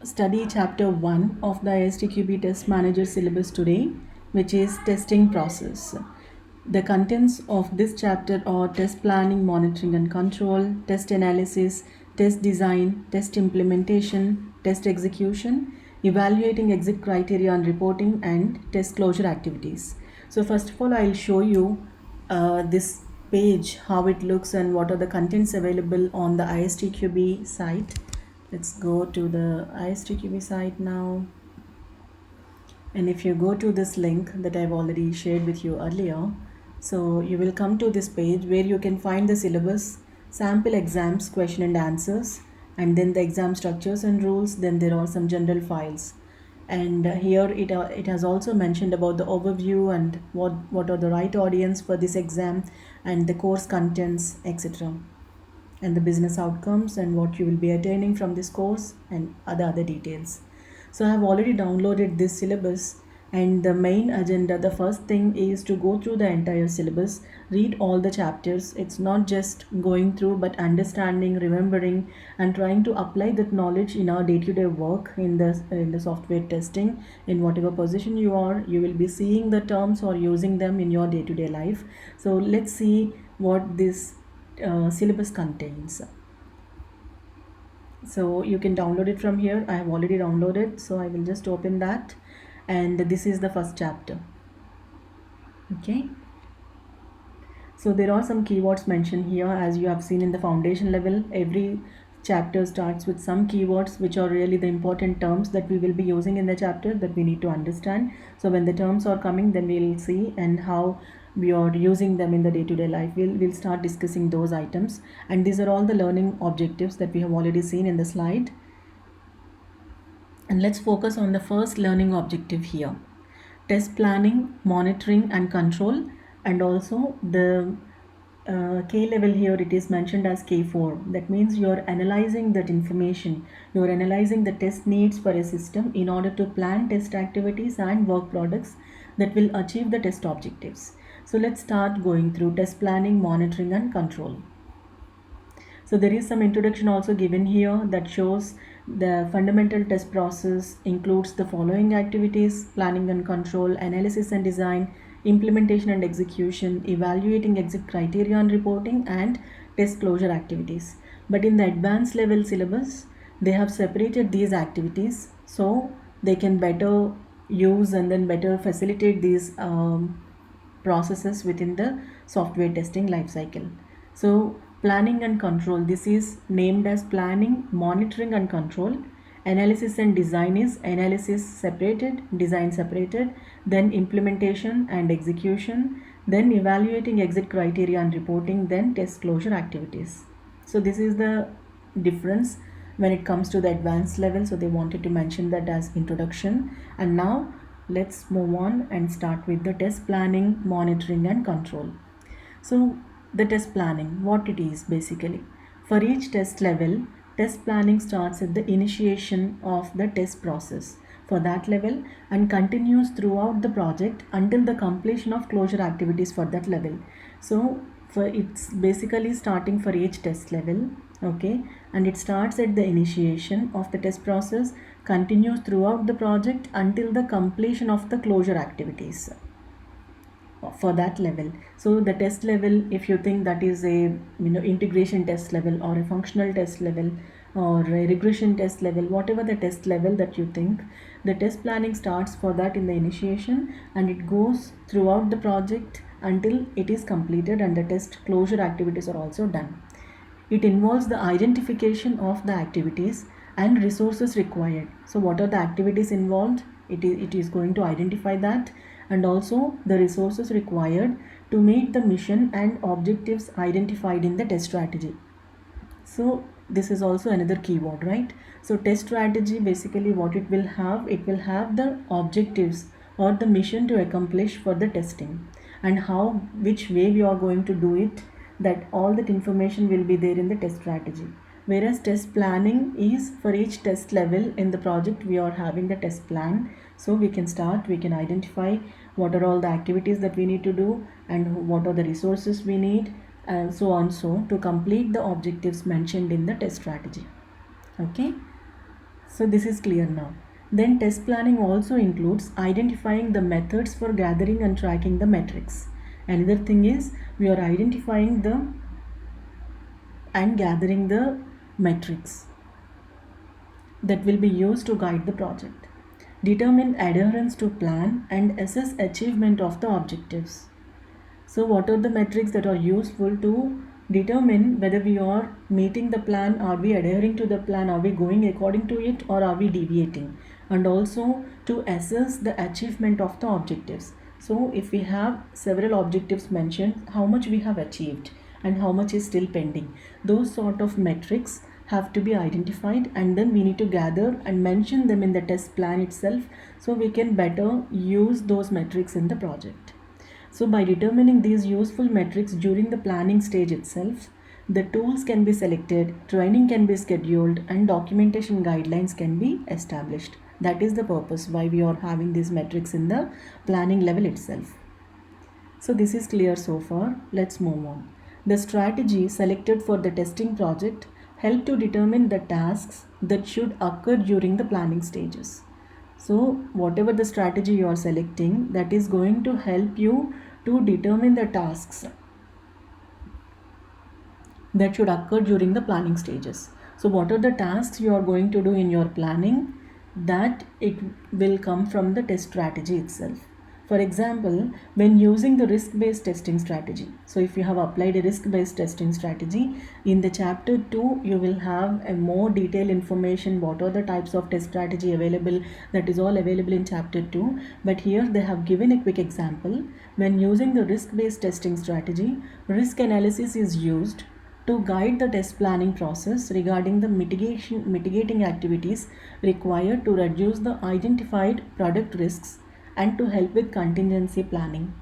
study chapter 1 of the ISTQB test manager syllabus today, which is testing process. The contents of this chapter are test planning, monitoring and control, test analysis, test design, test implementation, test execution, evaluating exit criteria and reporting, and test closure activities. So first of all, I'll show you this page, how it looks and what are the contents available on the ISTQB site. Let's go to the ISTQB site now. And if you go to this link that I've already shared with you earlier, so you will come to this page where you can find the syllabus, sample exams, question and answers, and then the exam structures and rules. Then there are some general files. And here it has also mentioned about the overview and what are the right audience for this exam and the course contents, etc., and the business outcomes and what you will be attaining from this course and other details. So I have already downloaded this syllabus, and the main agenda, the first thing is to go through the entire syllabus, read all the chapters. It's not just going through but understanding, remembering, and trying to apply that knowledge in our day-to-day work in the software testing. In whatever position you are, you will be seeing the terms or using them in your day-to-day life. So let's see what this syllabus contains. So you can download it from here. I have already downloaded, so I will just open that, and this is the first chapter. Okay, so there are some keywords mentioned here. As you have seen in the foundation level, every chapter starts with some keywords which are really the important terms that we will be using in the chapter that we need to understand. So when the terms are coming, then we'll see and how we are using them in the day-to-day life. We'll start discussing those items, and these are all the learning objectives that we have already seen in the slide. And let's focus on the first learning objective here: test planning, monitoring and control. And also the K level here, it is mentioned as K4. That means you're analyzing that information. You're analyzing the test needs for a system in order to plan test activities and work products that will achieve the test objectives. So let's start going through test planning, monitoring and control. So there is some introduction also given here that shows the fundamental test process includes the following activities: planning and control, analysis and design, implementation and execution, evaluating exit criteria and reporting, and test closure activities. But in the advanced level syllabus, they have separated these activities so they can better use and then better facilitate these processes within the software testing lifecycle. So planning and control, this is named as planning, monitoring and control. Analysis and design is analysis separated, design separated, then implementation and execution, then evaluating exit criteria and reporting, then test closure activities. So this is the difference when it comes to the advanced level. So they wanted to mention that as introduction. And now let's move on and start with the test planning, monitoring and control. So the test planning, what it is basically. For each test level, test planning starts at the initiation of the test process for that level and continues throughout the project until the completion of closure activities for that level. So it's basically starting for each test level, okay, and it starts at the initiation of the test process, continues throughout the project until the completion of the closure activities for that level. So the test level, if you think that is a integration test level or a functional test level or a regression test level, whatever the test level that you think, the test planning starts for that in the initiation and it goes throughout the project until it is completed and the test closure activities are also done. It involves the identification of the activities and resources required. So what are the activities involved? It is going to identify that, and also the resources required to meet the mission and objectives identified in the test strategy. So this is also another keyword, right? So test strategy, basically what it will have the objectives or the mission to accomplish for the testing, and which way we are going to do it, that all that information will be there in the test strategy. Whereas test planning is for each test level in the project, we are having the test plan. So we can identify what are all the activities that we need to do and what are the resources we need, and so on, so to complete the objectives mentioned in the test strategy. Okay, So this is clear now. Then test planning also includes identifying the methods for gathering and tracking the metrics. Another thing is we are identifying the and gathering the metrics that will be used to guide the project. Determine adherence to plan and assess achievement of the objectives. So what are the metrics that are useful to determine whether we are meeting the plan, are we adhering to the plan, are we going according to it, or are we deviating? And also to assess the achievement of the objectives. So if we have several objectives mentioned, how much we have achieved and how much is still pending. Those sort of metrics have to be identified, and then we need to gather and mention them in the test plan itself so we can better use those metrics in the project. So by determining these useful metrics during the planning stage itself, the tools can be selected, training can be scheduled, and documentation guidelines can be established. That is the purpose why we are having these metrics in the planning level itself. So this is clear so far. Let's move on. The strategy selected for the testing project help to determine the tasks that should occur during the planning stages. So whatever the strategy you are selecting, that is going to help you to determine the tasks that should occur during the planning stages. So what are the tasks you are going to do in your planning, that it will come from the test strategy itself. For example, when using the risk-based testing strategy, so if you have applied a risk-based testing strategy, in the chapter 2 you will have a more detailed information what are the types of test strategy available. That is all available in chapter 2, but here they have given a quick example. When using the risk-based testing strategy, risk analysis is used to guide the test planning process regarding the mitigating activities required to reduce the identified product risks and to help with contingency planning.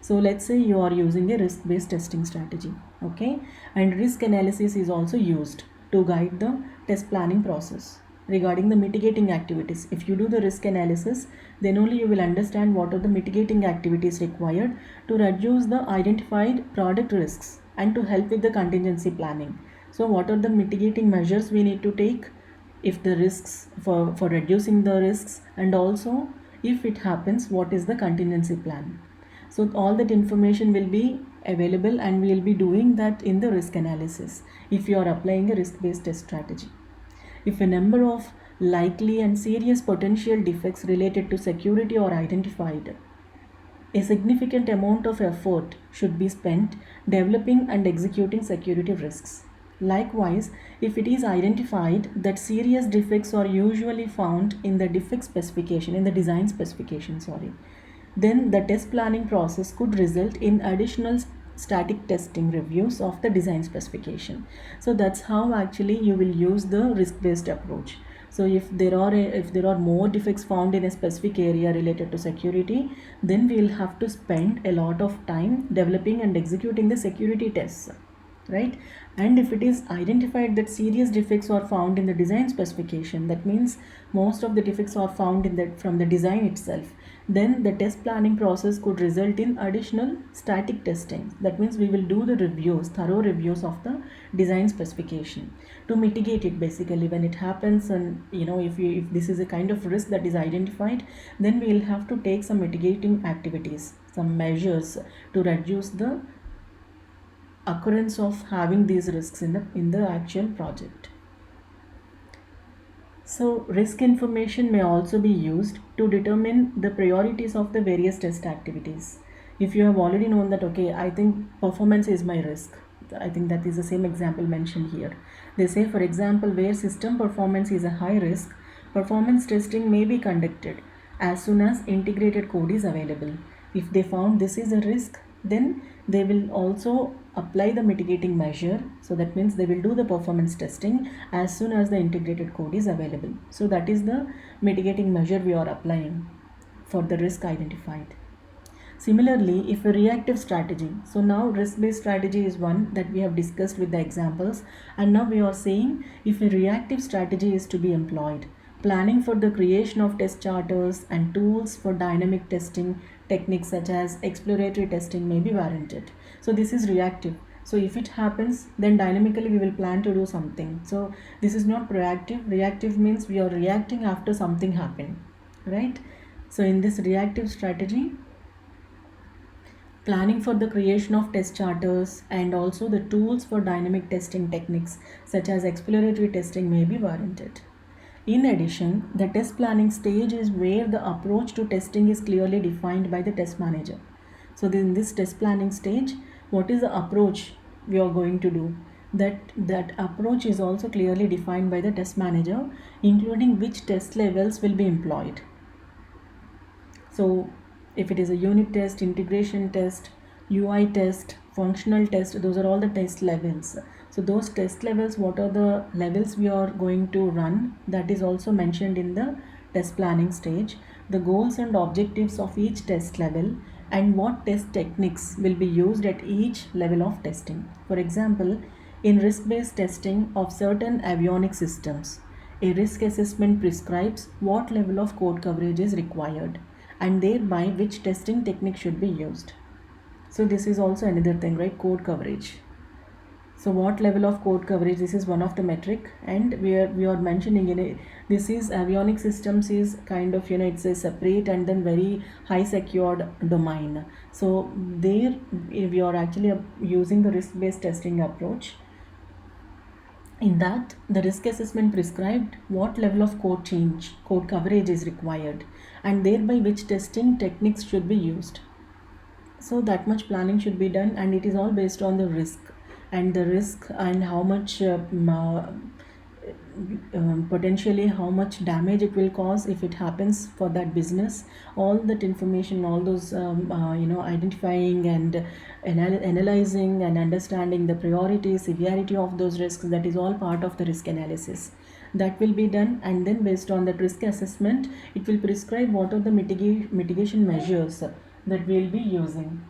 So let's say you are using a risk-based testing strategy, okay, and risk analysis is also used to guide the test planning process regarding the mitigating activities. If you do the risk analysis, then only you will understand what are the mitigating activities required to reduce the identified product risks and to help with the contingency planning. So what are the mitigating measures we need to take if the risks for reducing the risks, and also if it happens, what is the contingency plan. So all that information will be available and we will be doing that in the risk analysis if you are applying a risk-based test strategy. If a number of likely and serious potential defects related to security are identified, a significant amount of effort should be spent developing and executing security risks. Likewise, if it is identified that serious defects are usually found in the defect specification, in the design specification, then the test planning process could result in additional static testing reviews of the design specification. So that's how actually you will use the risk-based approach. So if there are more defects found in a specific area related to security, then we will have to spend a lot of time developing and executing the security tests, right? And if it is identified that serious defects are found in the design specification, that means most of the defects are found from the design itself, then the test planning process could result in additional static testing. That means we will do the thorough reviews of the design specification to mitigate it basically when it happens. And if this is a kind of risk that is identified, then we will have to take some mitigating activities, some measures to reduce the occurrence of having these risks in the actual project. So risk information may also be used to determine the priorities of the various test activities. If you have already known that, okay, I think performance is my risk, I think that is the same example mentioned here. They say, for example, where system performance is a high risk, performance testing may be conducted as soon as integrated code is available. If they found this is a risk, then they will also apply the mitigating measure. So that means they will do the performance testing as soon as the integrated code is available. So that is the mitigating measure we are applying for the risk identified. Similarly, if a reactive strategy, so now risk-based strategy is one that we have discussed with the examples, and now we are saying if a reactive strategy is to be employed, planning for the creation of test charters and tools for dynamic testing techniques such as exploratory testing may be warranted. So this is reactive. So if it happens, then dynamically we will plan to do something. So this is not proactive. Reactive means we are reacting after something happened, right? So in this reactive strategy, planning for the creation of test charters and also the tools for dynamic testing techniques such as exploratory testing may be warranted. In addition, the test planning stage is where the approach to testing is clearly defined by the test manager. So in this test planning stage, what is the approach we are going to do? That approach is also clearly defined by the test manager, including which test levels will be employed. So if it is a unit test, integration test, UI test, functional test, those are all the test levels. So those test levels, what are the levels we are going to run, that is also mentioned in the test planning stage. The goals and objectives of each test level and what test techniques will be used at each level of testing. For example, in risk-based testing of certain avionic systems, a risk assessment prescribes what level of code coverage is required and thereby which testing technique should be used. So this is also another thing, right? Code coverage. So what level of code coverage, this is one of the metric, and we are mentioning in it, this is avionic systems is kind of, it's a separate and then very high secured domain. So there we are actually using the risk based testing approach. In that, the risk assessment prescribed what level of code coverage is required, and thereby which testing techniques should be used. So that much planning should be done, and it is all based on the risk and how much potentially how much damage it will cause if it happens for that business. All that information, all those identifying and analyzing and understanding the priority, severity of those risks, that is all part of the risk analysis that will be done. And then based on that risk assessment, it will prescribe what are the mitigation measures that we will be using.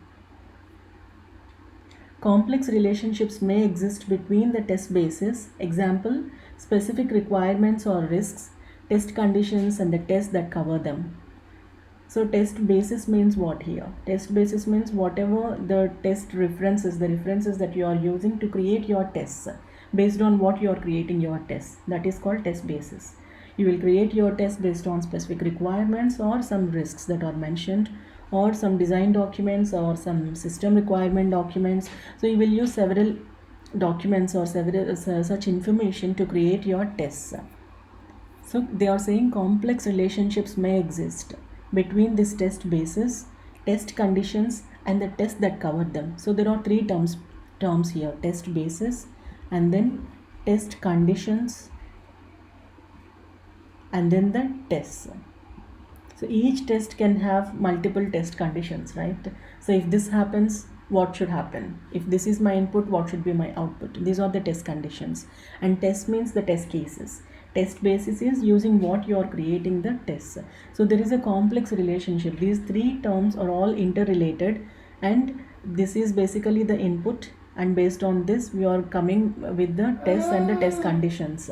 Complex relationships may exist between the test bases, example, specific requirements or risks, test conditions, and the tests that cover them. So test basis means what here? Test basis means whatever the test references, the references that you are using to create your tests, based on what you are creating your tests, that is called test basis. You will create your test based on specific requirements or some risks that are mentioned, or some design documents or some system requirement documents. So you will use several documents or several such information to create your tests. So they are saying complex relationships may exist between this test basis, test conditions, and the tests that cover them. So there are three terms here: test basis, and then test conditions, and then the tests. So each test can have multiple test conditions, right? So if this happens, what should happen? If this is my input, what should be my output? These are the test conditions. And test means the test cases. Test basis is using what you are creating the tests. So there is a complex relationship. These three terms are all interrelated, and this is basically the input, and based on this we are coming with the tests and the test conditions.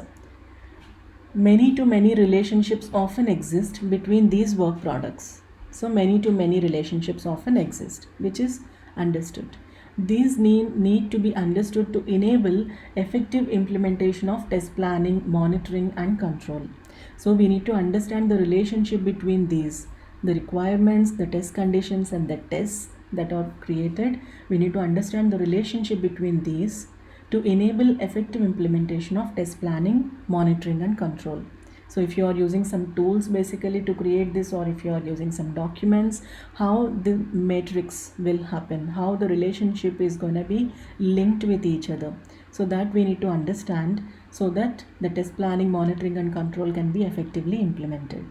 Many to many relationships often exist between these work products. So many to many relationships often exist, which is understood. These need to be understood to enable effective implementation of test planning, monitoring, and control. So we need to understand the relationship between these, the requirements, the test conditions, and the tests that are created. We need to understand the relationship between these to enable effective implementation of test planning, monitoring, and control. So if you are using some tools basically to create this, or if you are using some documents, how the matrix will happen, how the relationship is going to be linked with each other. So that we need to understand, so that the test planning, monitoring, and control can be effectively implemented.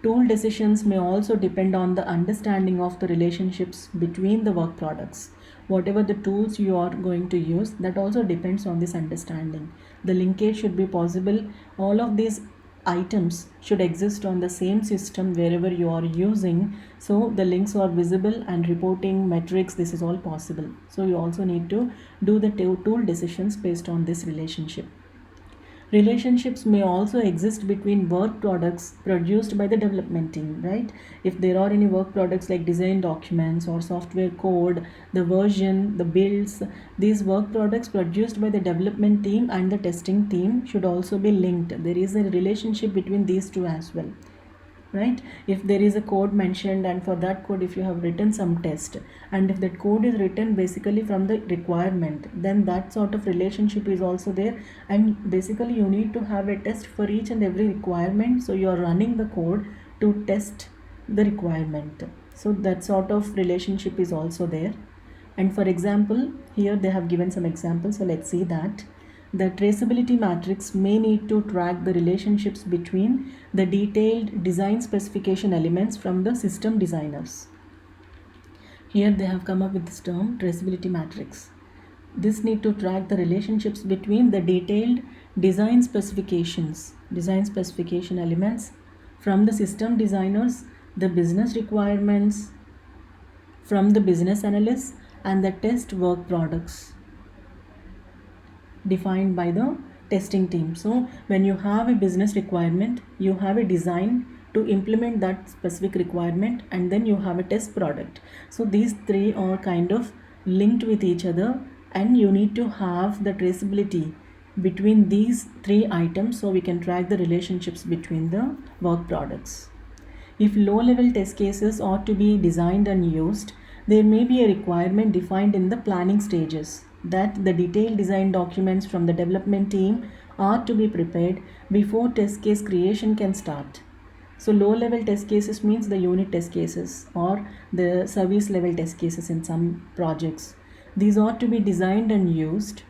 Tool decisions may also depend on the understanding of the relationships between the work products. Whatever the tools you are going to use, that also depends on this understanding. The linkage should be possible. All of these items should exist on the same system wherever you are using, so the links are visible, and reporting metrics, this is all possible. So you also need to do the tool decisions based on this relationship. Relationships may also exist between work products produced by the development team, right? If there are any work products like design documents or software code, the version, the builds, these work products produced by the development team and the testing team should also be linked. There is a relationship between these two as well, right? If there is a code mentioned, and for that code if you have written some test, and if that code is written basically from the requirement, then that sort of relationship is also there, and basically you need to have a test for each and every requirement, so you are running the code to test the requirement. So that sort of relationship is also there. And for example, here they have given some examples, so let's see that. The traceability matrix may need to track the relationships between the detailed design specification elements from the system designers. Here they have come up with this term traceability matrix. This need to track the relationships between the detailed design specification elements from the system designers, the business requirements from the business analysts, and the test work products defined by the testing team. So when you have a business requirement, you have a design to implement that specific requirement, and then you have a test product. So these three are kind of linked with each other, and you need to have the traceability between these three items so we can track the relationships between the work products. If low-level test cases are to be designed and used, there may be a requirement defined in the planning stages that the detailed design documents from the development team are to be prepared before test case creation can start. So low-level test cases means the unit test cases or the service level test cases in some projects. These are to be designed and used.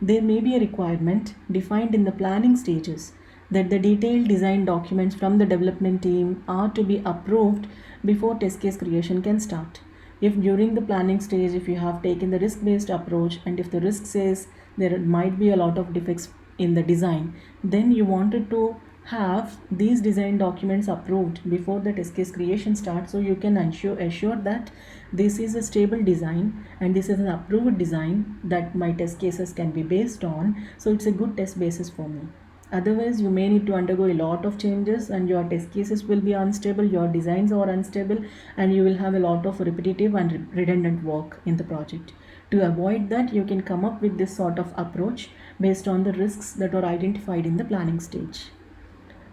There may be a requirement defined in the planning stages that the detailed design documents from the development team are to be approved before test case creation can start. If during the planning stage, if you have taken the risk-based approach, and if the risk says there might be a lot of defects in the design, then you wanted to have these design documents approved before the test case creation starts, so you can assure that this is a stable design and this is an approved design that my test cases can be based on, so it's a good test basis for me. Otherwise, you may need to undergo a lot of changes and your test cases will be unstable, your designs are unstable, and you will have a lot of repetitive and redundant work in the project. To avoid that, you can come up with this sort of approach based on the risks that are identified in the planning stage.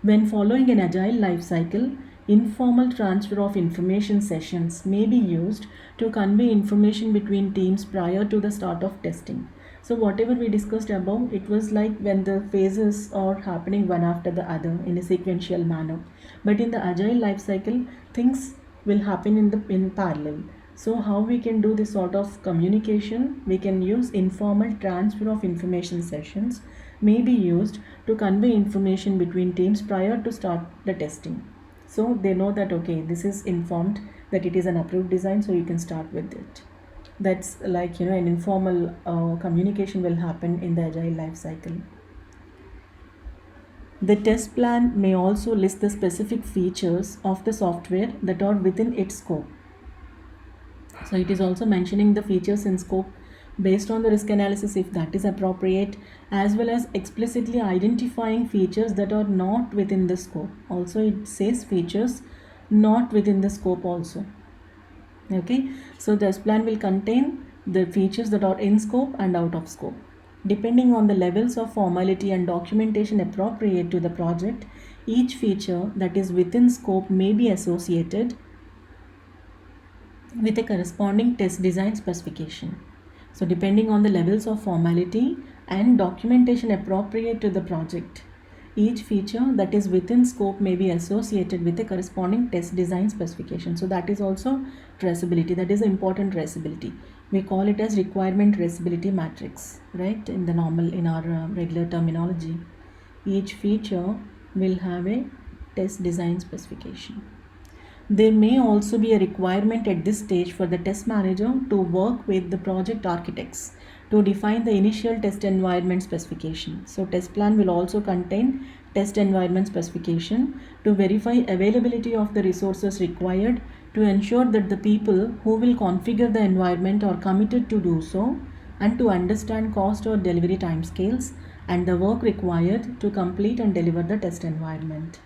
When following an agile life cycle, informal transfer of information sessions may be used to convey information between teams prior to the start of testing. So whatever we discussed above, it was like when the phases are happening one after the other in a sequential manner. But in the agile life cycle, things will happen in parallel. So how we can do this sort of communication? We can use informal transfer of information sessions may be used to convey information between teams prior to start the testing. So they know that, okay, this is informed that it is an approved design, so you can start with it. That's like, an informal communication will happen in the agile life cycle. The test plan may also list the specific features of the software that are within its scope. So it is also mentioning the features in scope based on the risk analysis if that is appropriate, as well as explicitly identifying features that are not within the scope. Also it says features not within the scope also. Okay, so the test plan will contain the features that are in scope and out of scope. Depending on the levels of formality and documentation appropriate to the project, each feature that is within scope may be associated with a corresponding test design specification. So depending on the levels of formality and documentation appropriate to the project, each feature that is within scope may be associated with a corresponding test design specification. So that is also traceability. That is important traceability. We call it as requirement traceability matrix, right? In our regular terminology, each feature will have a test design specification. There may also be a requirement at this stage for the test manager to work with the project architects to define the initial test environment specification. So test plan will also contain test environment specification to verify availability of the resources required to ensure that the people who will configure the environment are committed to do so, and to understand cost or delivery timescales, and the work required to complete and deliver the test environment.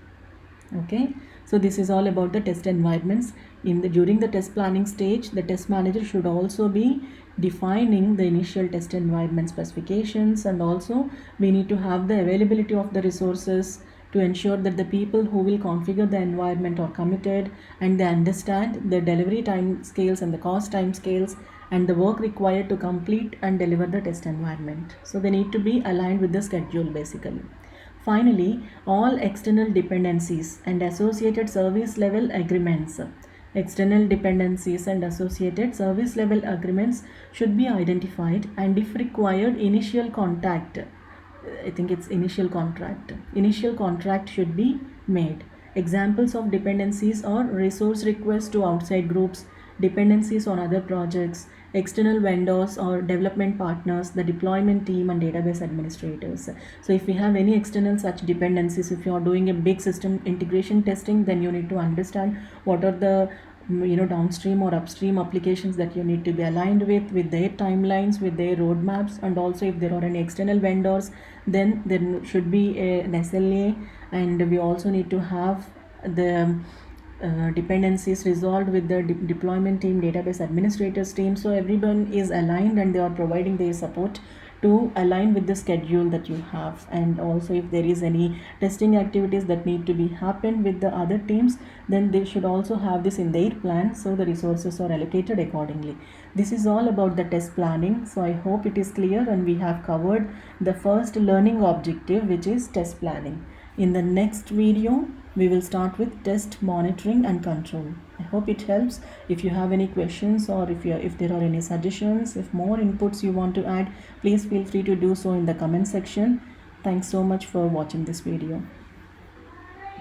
Okay, so this is all about the test environments. During the test planning stage, the test manager should also be defining the initial test environment specifications, and also we need to have the availability of the resources to ensure that the people who will configure the environment are committed and they understand the delivery time scales and the cost time scales and the work required to complete and deliver the test environment. So they need to be aligned with the schedule basically. Finally, all external dependencies and associated service level agreements. External dependencies and associated service level agreements should be identified, and if required, initial contact. I think it's initial contract. Initial contract should be made. Examples of dependencies are resource requests to outside groups, dependencies on other projects, external vendors or development partners, the deployment team, and database administrators. So if we have any external such dependencies, if you are doing a big system integration testing, then you need to understand what are the downstream or upstream applications that you need to be aligned with their timelines, with their roadmaps, and also if there are any external vendors, then there should be an SLA, and we also need to have the dependencies resolved with the deployment team, database administrators team, so everyone is aligned and they are providing their support to align with the schedule that you have. And also if there is any testing activities that need to be happen with the other teams, then they should also have this in their plan, so the resources are allocated accordingly. This is all about the test planning. So I hope it is clear, and we have covered the first learning objective, which is test planning. In the next video, we will start with test monitoring and control. I hope it helps. If you have any questions, or if there are any suggestions, if more inputs you want to add, please feel free to do so in the comment section. Thanks so much for watching this video.